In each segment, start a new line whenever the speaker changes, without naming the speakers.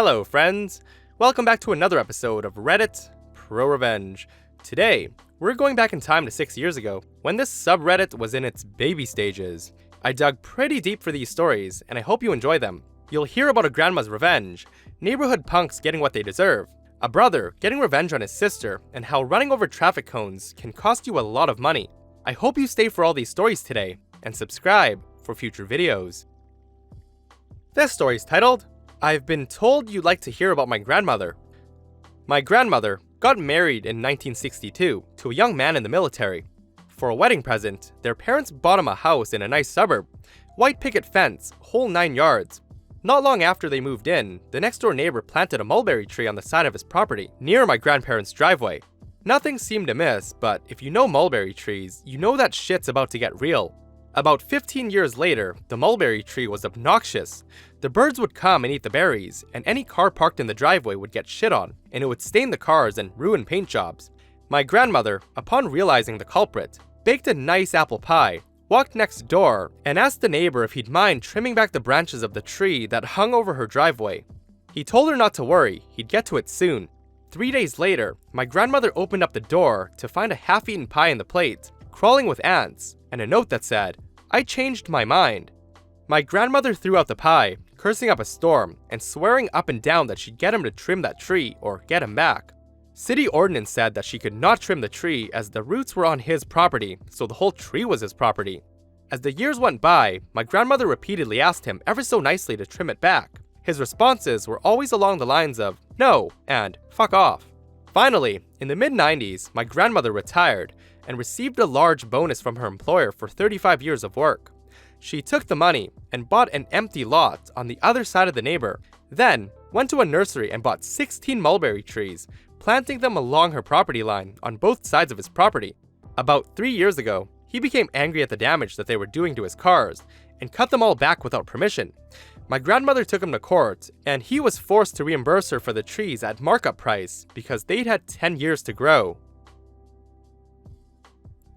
Hello friends, welcome back to another episode of Reddit ProRevenge. Today, we're going back in time to 6 years ago, when this subreddit was in its baby stages. I dug pretty deep for these stories, and I hope you enjoy them. You'll hear about a grandma's revenge, neighborhood punks getting what they deserve, a brother getting revenge on his sister, and how running over traffic cones can cost you a lot of money. I hope you stay for all these stories today, and subscribe for future videos. This story is titled, I've been told you'd like to hear about my grandmother. My grandmother got married in 1962 to a young man in the military. For a wedding present, their parents bought him a house in a nice suburb, white picket fence, whole 9 yards. Not long after they moved in, the next door neighbor planted a mulberry tree on the side of his property, near my grandparents' driveway. Nothing seemed amiss, but if you know mulberry trees, you know that shit's about to get real. About 15 years later, the mulberry tree was obnoxious. The birds would come and eat the berries, and any car parked in the driveway would get shit on, and it would stain the cars and ruin paint jobs. My grandmother, upon realizing the culprit, baked a nice apple pie, walked next door, and asked the neighbor if he'd mind trimming back the branches of the tree that hung over her driveway. He told her not to worry, he'd get to it soon. 3 days later, my grandmother opened up the door to find a half-eaten pie in the plate, crawling with ants, and a note that said, "I changed my mind." My grandmother threw out the pie, cursing up a storm, and swearing up and down that she'd get him to trim that tree or get him back. City ordinance said that she could not trim the tree as the roots were on his property, so the whole tree was his property. As the years went by, my grandmother repeatedly asked him ever so nicely to trim it back. His responses were always along the lines of, "No," and "fuck off." Finally, in the mid-90s, my grandmother retired and received a large bonus from her employer for 35 years of work. She took the money and bought an empty lot on the other side of the neighbor, then went to a nursery and bought 16 mulberry trees, planting them along her property line on both sides of his property. About 3 years ago, he became angry at the damage that they were doing to his cars and cut them all back without permission. My grandmother took him to court, and he was forced to reimburse her for the trees at markup price because they'd had 10 years to grow.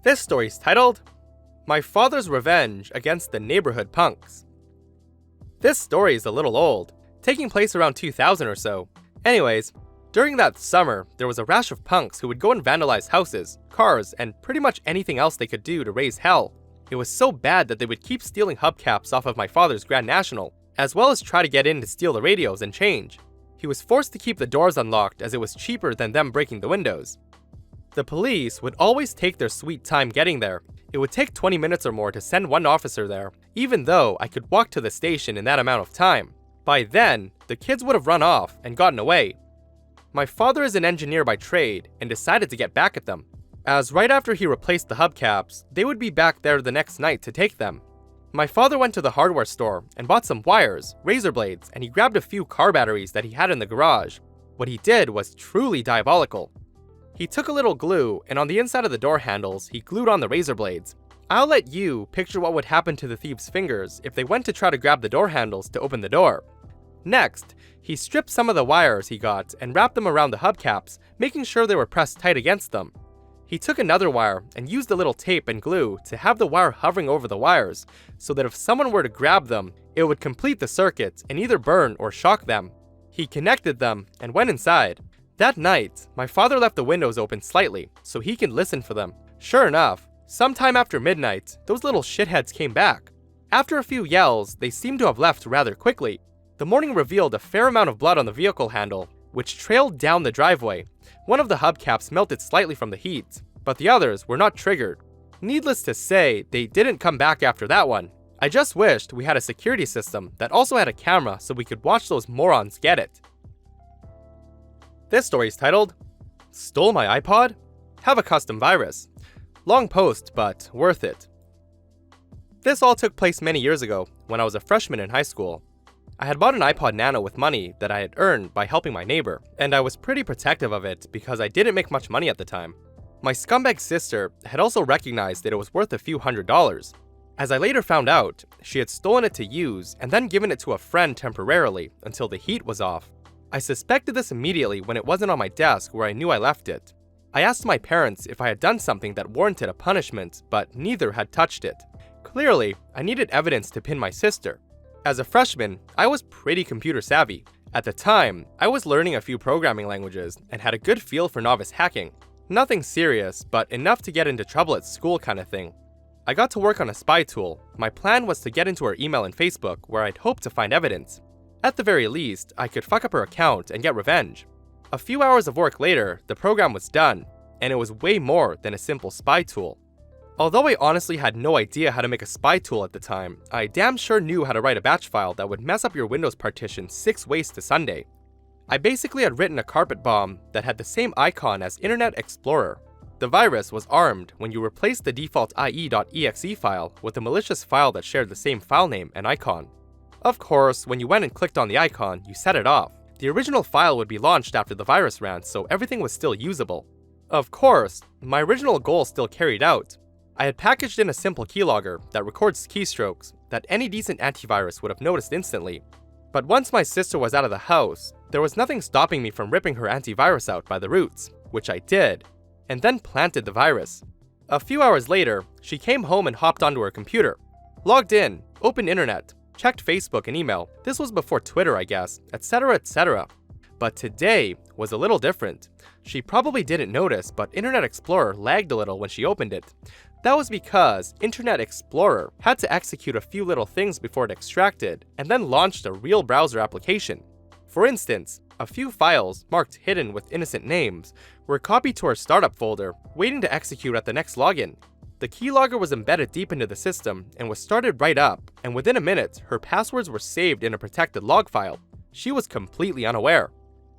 This story's titled, My Father's Revenge Against the Neighborhood Punks. This story is a little old, taking place around 2000 or so. Anyways, during that summer, there was a rash of punks who would go and vandalize houses, cars, and pretty much anything else they could do to raise hell. It was so bad that they would keep stealing hubcaps off of my father's Grand National, as well as try to get in to steal the radios and change. He was forced to keep the doors unlocked as it was cheaper than them breaking the windows. The police would always take their sweet time getting there. It would take 20 minutes or more to send one officer there, even though I could walk to the station in that amount of time. By then, the kids would have run off and gotten away. My father is an engineer by trade and decided to get back at them, as right after he replaced the hubcaps, they would be back there the next night to take them. My father went to the hardware store and bought some wires, razor blades, and he grabbed a few car batteries that he had in the garage. What he did was truly diabolical. He took a little glue, and on the inside of the door handles, he glued on the razor blades. I'll let you picture what would happen to the thieves' fingers if they went to try to grab the door handles to open the door. Next, he stripped some of the wires he got and wrapped them around the hubcaps, making sure they were pressed tight against them. He took another wire and used a little tape and glue to have the wire hovering over the wires, so that if someone were to grab them, it would complete the circuit and either burn or shock them. He connected them and went inside. That night, my father left the windows open slightly, so he could listen for them. Sure enough, sometime after midnight, those little shitheads came back. After a few yells, they seemed to have left rather quickly. The morning revealed a fair amount of blood on the vehicle handle, which trailed down the driveway. One of the hubcaps melted slightly from the heat, but the others were not triggered. Needless to say, they didn't come back after that one. I just wished we had a security system that also had a camera so we could watch those morons get it. This story is titled, Stole My iPod? Have a custom virus. Long post, but worth it. This all took place many years ago, when I was a freshman in high school. I had bought an iPod Nano with money that I had earned by helping my neighbor, and I was pretty protective of it because I didn't make much money at the time. My scumbag sister had also recognized that it was worth a few $100s. As I later found out, she had stolen it to use and then given it to a friend temporarily until the heat was off. I suspected this immediately when it wasn't on my desk where I knew I left it. I asked my parents if I had done something that warranted a punishment, but neither had touched it. Clearly, I needed evidence to pin my sister. As a freshman, I was pretty computer savvy, At the time, I was learning a few programming languages and had a good feel for novice hacking. Nothing serious, but enough to get into trouble at school kind of thing. I got to work on a spy tool. My plan was to get into her email and Facebook where I'd hope to find evidence. At the very least, I could fuck up her account and get revenge. A few hours of work later, the program was done, and it was way more than a simple spy tool. Although I honestly had no idea how to make a spy tool at the time, I damn sure knew how to write a batch file that would mess up your Windows partition 6 ways to Sunday. I basically had written a carpet bomb that had the same icon as Internet Explorer. The virus was armed when you replaced the default ie.exe file with a malicious file that shared the same file name and icon. Of course, when you went and clicked on the icon, you set it off. The original file would be launched after the virus ran, so everything was still usable. Of course, my original goal still carried out. I had packaged in a simple keylogger that records keystrokes that any decent antivirus would have noticed instantly. But once my sister was out of the house, there was nothing stopping me from ripping her antivirus out by the roots, which I did, and then planted the virus. A few hours later, she came home and hopped onto her computer. Logged in, opened internet, checked Facebook and email. This was before Twitter, I guess, etc, etc. But today was a little different. She probably didn't notice, but Internet Explorer lagged a little when she opened it. That was because Internet Explorer had to execute a few little things before it extracted, and then launched a real browser application. For instance, a few files, marked hidden with innocent names, were copied to her startup folder, waiting to execute at the next login. The keylogger was embedded deep into the system and was started right up, and within a minute, her passwords were saved in a protected log file. She was completely unaware.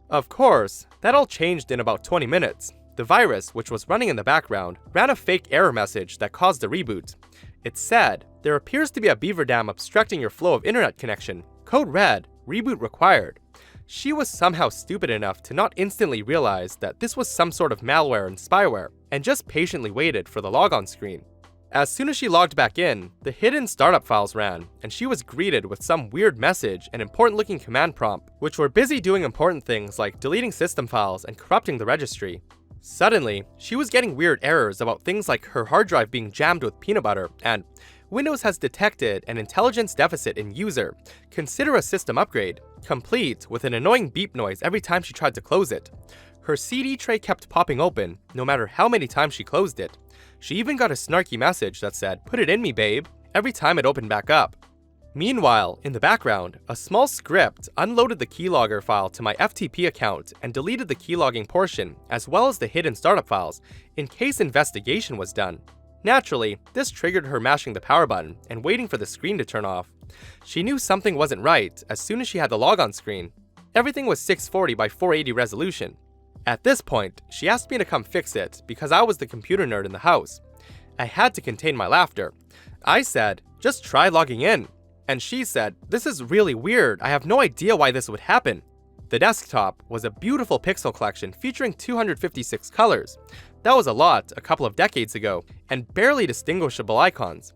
Of course, that all changed in about 20 minutes. The virus, which was running in the background, ran a fake error message that caused a reboot. It said, "There appears to be a beaver dam obstructing your flow of internet connection. Code red, reboot required." She was somehow stupid enough to not instantly realize that this was some sort of malware and spyware, and just patiently waited for the logon screen. As soon as she logged back in, the hidden startup files ran, and she was greeted with some weird message and important-looking command prompt, which were busy doing important things like deleting system files and corrupting the registry. Suddenly, she was getting weird errors about things like her hard drive being jammed with peanut butter, and Windows has detected an intelligence deficit in user. Consider a system upgrade, complete with an annoying beep noise every time she tried to close it. Her CD tray kept popping open, no matter how many times she closed it. She even got a snarky message that said, "Put it in me, babe," every time it opened back up. Meanwhile, in the background, a small script unloaded the keylogger file to my FTP account and deleted the keylogging portion, as well as the hidden startup files, in case investigation was done. Naturally, this triggered her mashing the power button and waiting for the screen to turn off. She knew something wasn't right as soon as she had the logon screen. Everything was 640 by 480 resolution. At this point, she asked me to come fix it because I was the computer nerd in the house. I had to contain my laughter. I said, "Just try logging in." And she said, "This is really weird. I have no idea why this would happen." The desktop was a beautiful pixel collection featuring 256 colors. That was a lot a couple of decades ago, and barely distinguishable icons.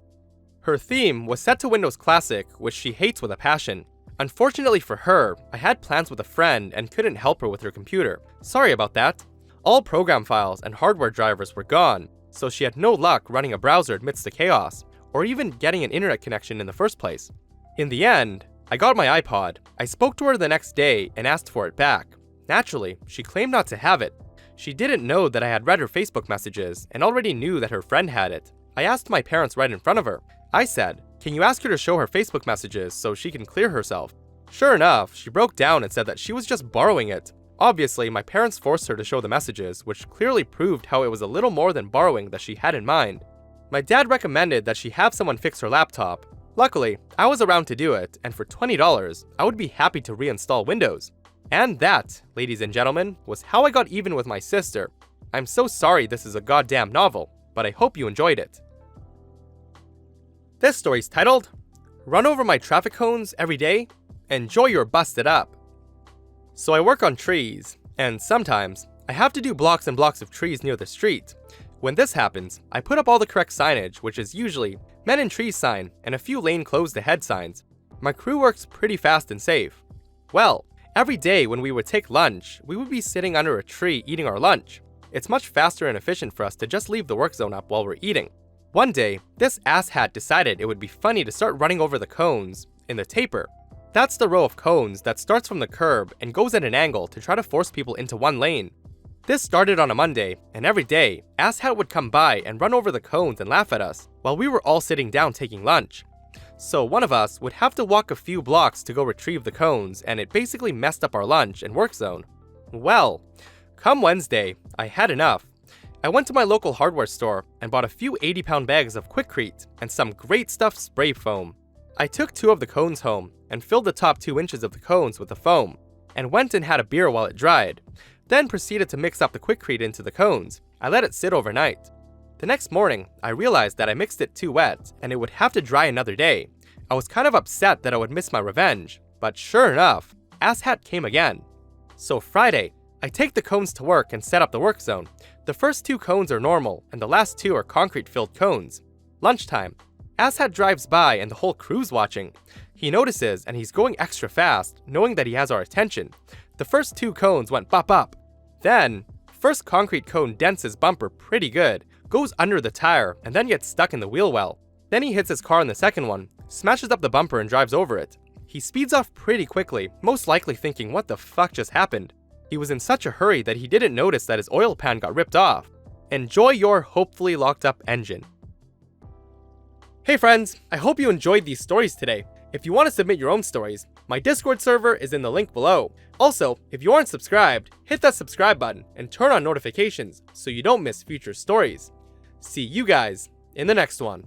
Her theme was set to Windows Classic, which she hates with a passion. Unfortunately for her, I had plans with a friend and couldn't help her with her computer. Sorry about that. All program files and hardware drivers were gone, so she had no luck running a browser amidst the chaos, or even getting an internet connection in the first place. In the end, I got my iPod. I spoke to her the next day and asked for it back. Naturally, she claimed not to have it. She didn't know that I had read her Facebook messages and already knew that her friend had it. I asked my parents right in front of her. I said, "Can you ask her to show her Facebook messages so she can clear herself?" Sure enough, she broke down and said that she was just borrowing it. Obviously, my parents forced her to show the messages, which clearly proved how it was a little more than borrowing that she had in mind. My dad recommended that she have someone fix her laptop. Luckily, I was around to do it, and for $20, I would be happy to reinstall Windows. And that, ladies and gentlemen, was how I got even with my sister. I'm so sorry this is a goddamn novel, but I hope you enjoyed it. This story's titled, "Run Over My Traffic Cones Every Day? Enjoy Your Busted Up." So I work on trees, and sometimes I have to do blocks and blocks of trees near the street. When this happens, I put up all the correct signage, which is usually Men in Trees sign and a few lane closed ahead signs. My crew works pretty fast and safe. Well, every day when we would take lunch, we would be sitting under a tree eating our lunch. It's much faster and efficient for us to just leave the work zone up while we're eating. One day, this asshat decided it would be funny to start running over the cones in the taper. That's the row of cones that starts from the curb and goes at an angle to try to force people into one lane. This started on a Monday, and every day, Asshat would come by and run over the cones and laugh at us, while we were all sitting down taking lunch. So one of us would have to walk a few blocks to go retrieve the cones, and it basically messed up our lunch and work zone. Well, come Wednesday, I had enough. I went to my local hardware store and bought a few 80-pound bags of Quikrete and some great stuffed spray foam. I took 2 of the cones home and filled the top 2 inches of the cones with the foam, and went and had a beer while it dried. Then proceeded to mix up the Quikrete into the cones. I let it sit overnight. The next morning, I realized that I mixed it too wet and it would have to dry another day. I was kind of upset that I would miss my revenge, but sure enough, Asshat came again. So Friday, I take the cones to work and set up the work zone. The first 2 cones are normal and the last 2 are concrete-filled cones. Lunchtime, Asshat drives by and the whole crew's watching. He notices and he's going extra fast, knowing that he has our attention. The first 2 cones went bop bop. Then, first concrete cone dents his bumper pretty good, goes under the tire, and then gets stuck in the wheel well. Then he hits his car in the second one, smashes up the bumper and drives over it. He speeds off pretty quickly, most likely thinking what the fuck just happened. He was in such a hurry that he didn't notice that his oil pan got ripped off. Enjoy your hopefully locked up engine. Hey friends, I hope you enjoyed these stories today. If you want to submit your own stories, my Discord server is in the link below. Also, if you aren't subscribed, hit that subscribe button and turn on notifications so you don't miss future stories. See you guys in the next one.